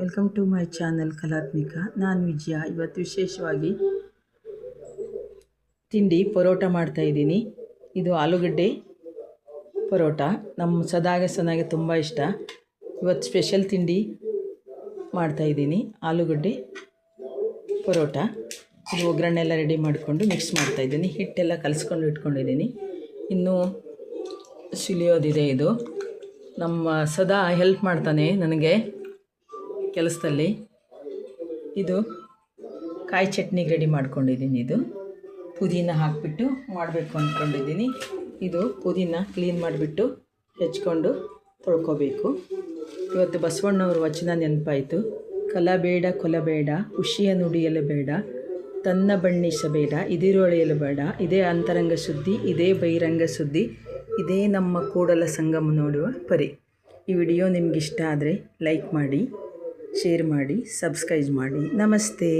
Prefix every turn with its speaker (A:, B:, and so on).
A: Welcome to my channel Kalatmika. ನಾನು ವಿಜಯ. ಇವತ್ತು ವಿಶೇಷವಾಗಿ ತಿಂಡಿ ಪರೋಟ ಮಾಡ್ತಾಯಿದ್ದೀನಿ. ಇದು ಆಲೂಗಡ್ಡೆ ಪರೋಟ ನಮ್ಮ ಸದಾಗೆ ತುಂಬ ಇಷ್ಟ. ಇವತ್ತು ಸ್ಪೆಷಲ್ ತಿಂಡಿ ಮಾಡ್ತಾಯಿದ್ದೀನಿ, ಆಲೂಗಡ್ಡೆ ಪರೋಟ. ಇದು ಒಗ್ಗರಣೆ ಎಲ್ಲ ರೆಡಿ ಮಾಡಿಕೊಂಡು ಮಿಕ್ಸ್ ಮಾಡ್ತಾಯಿದ್ದೀನಿ. ಹಿಟ್ಟೆಲ್ಲ ಕಲಿಸ್ಕೊಂಡು ಇಟ್ಕೊಂಡಿದ್ದೀನಿ. ಇನ್ನೂ ಸುಲಿಯೋದಿದೆ. ಇದು ನಮ್ಮ ಸದಾ ಹೆಲ್ಪ್ ಮಾಡ್ತಾನೆ ನನಗೆ ಕೆಲಸದಲ್ಲಿ. ಇದು ಕಾಯಿ ಚಟ್ನಿಗೆ ರೆಡಿ ಮಾಡ್ಕೊಂಡಿದ್ದೀನಿ. ಇದು ಪುದೀನ ಹಾಕಿಬಿಟ್ಟು ಮಾಡಬೇಕು ಅಂದ್ಕೊಂಡಿದ್ದೀನಿ. ಇದು ಪುದೀನ ಕ್ಲೀನ್ ಮಾಡಿಬಿಟ್ಟು ಹೆಚ್ಕೊಂಡು ತೊಳ್ಕೊಬೇಕು. ಇವತ್ತು ಬಸವಣ್ಣವ್ರ ವಚನ ನೆನಪಾಯಿತು. ಕಲಬೇಡ ಕೊಲಬೇಡ, ಖುಷಿಯ ನುಡಿಯಲು ಬೇಡ, ತನ್ನ ಬಣ್ಣಿಸಬೇಡ, ಇದಿರೊಳೆಯಲು ಬೇಡ, ಇದೇ ಅಂತರಂಗ ಶುದ್ಧಿ, ಇದೇ ಬಹಿರಂಗ ಸುದ್ದಿ, ಇದೇ ನಮ್ಮ ಕೂಡಲ ಸಂಗಮ ನೋಡುವ ಪರಿ. ಈ ವಿಡಿಯೋ ನಿಮಗಿಷ್ಟ ಆದರೆ ಲೈಕ್ ಮಾಡಿ, ಶೇರ್ ಮಾಡಿ, ಸಬ್ಸ್ಕ್ರೈಬ್ ಮಾಡಿ. ನಮಸ್ತೆ.